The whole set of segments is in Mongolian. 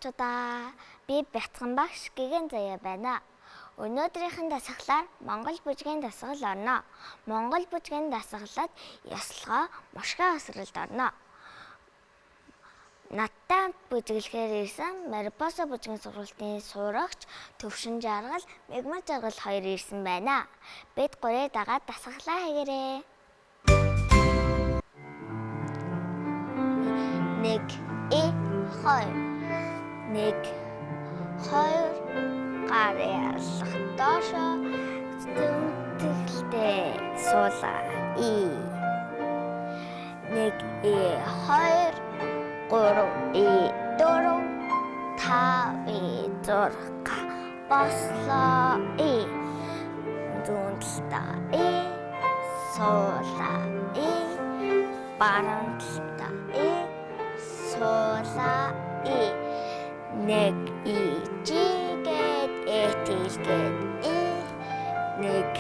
монголчуудаа. Би Бяцхан багш Гэгэн Заяа байна. Өнөөдрийнхэн дасгалаар Монгол бүжгийн дасгал орно. Монгол бүжгийн дасгалаад ёслогоо мушгаа өсрөлд орно. Надтай бүжиглэхээр ирсэн Марипоса бүжгийн сургуулийн сурагч Төвшин Жаргал, Мегмар Жаргал хоёр ирсэн байна. Бид гурыг дагаад дасгалаа хийгээрэй. 1 2 1 2 гарын алхах доошо зүнтгэлтэй суулаа. 1 2 3 4 5 6 бослоо. Зүнтэлтэй суулаа. Барамталтай суулаа. Нэг ижигээд этилгээд нэг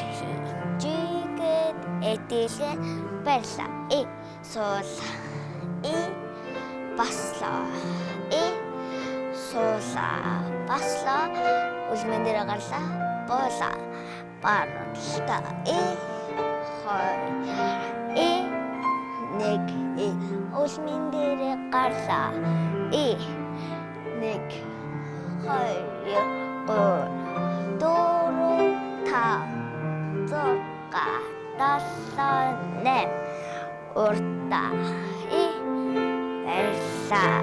ижигээд этилгээд барьлаа. Суулаа. Баслаа. Суулаа. Баслаа. Үлмэн дээр гарлаа. Буулаа. Барамталтай нэг үлмэн дээр гарлаа. 1 2 3 4 5 6 7 8 уртаа. Барьлаа.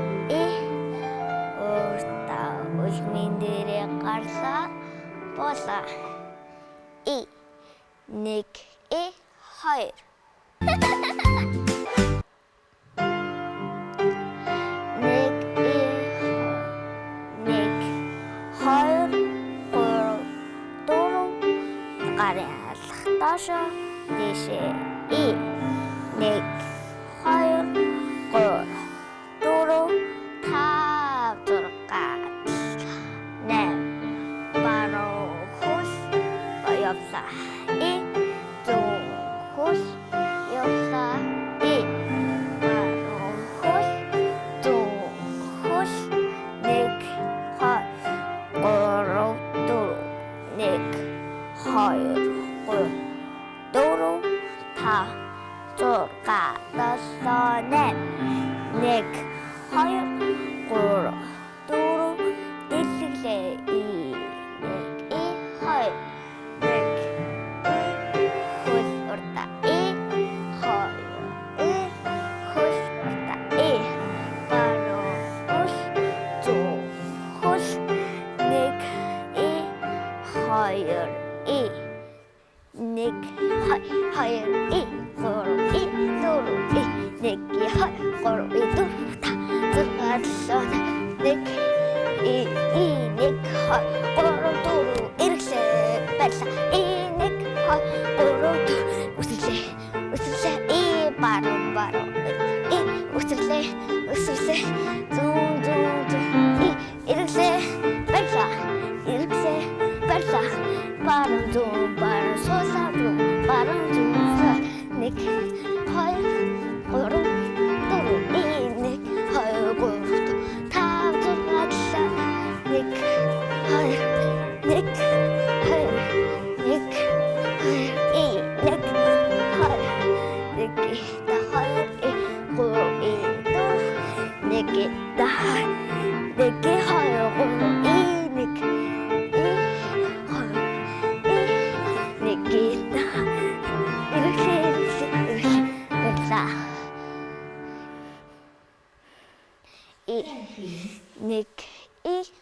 Уртаа үлмэн дээр гарлаа. Буулаа. 1 2 гарын алхах доошо дэшээ. 1 2 3 4 5 6 8 баруун хөл явлаа. 1 зүүн хөл явлаа. 1 баруун хөл зүүн хөл 1 2 3 4 1 2 3 4 5 6 7 8 1 2 3 4 дэлгэлээ. 1 2 хөл уртаа. 2 хөл уртаа. Баруун хөл зүүн хөл 1 2 1 1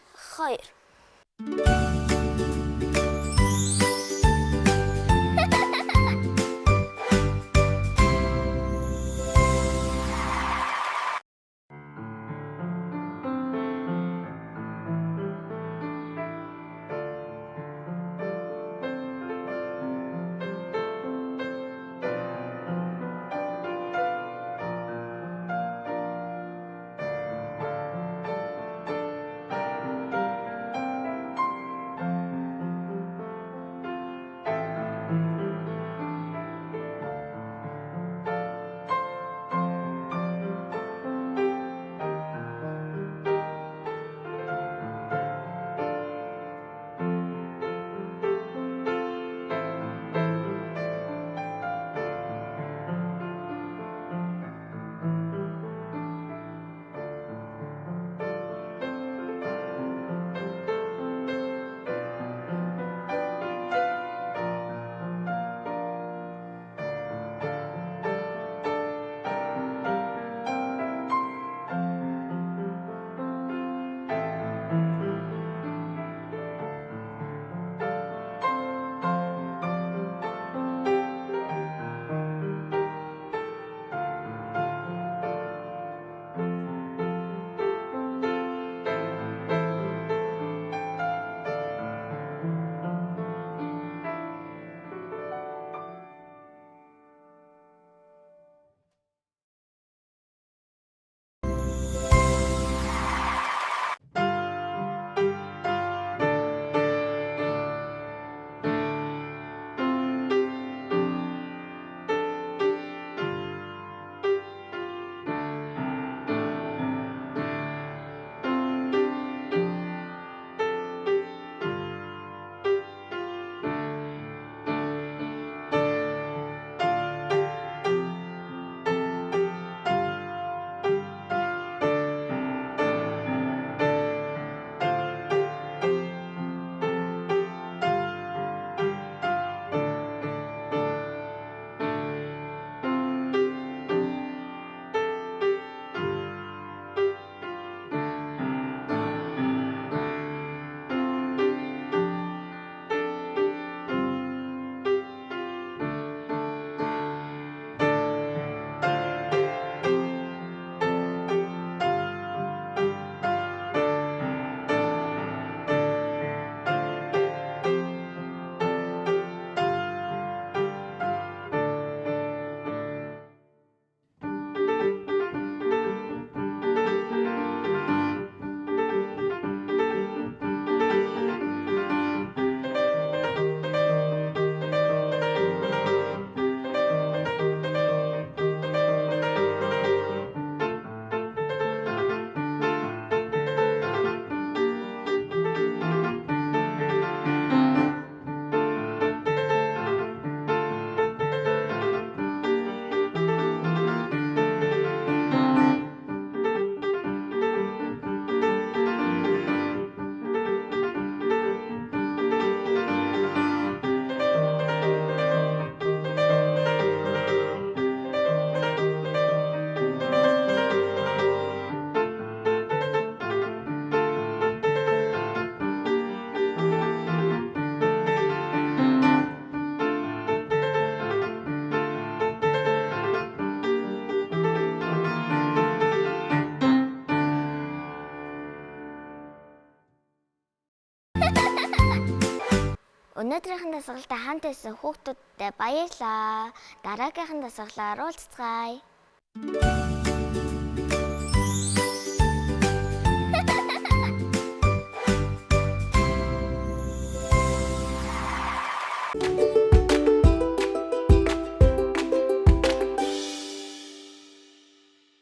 Өнөөдрийнхэн дасгалтай хамт байсан хүүхдүүдтэй баярлалаа. Дараагийнхын дасгалаар уулзцгаая.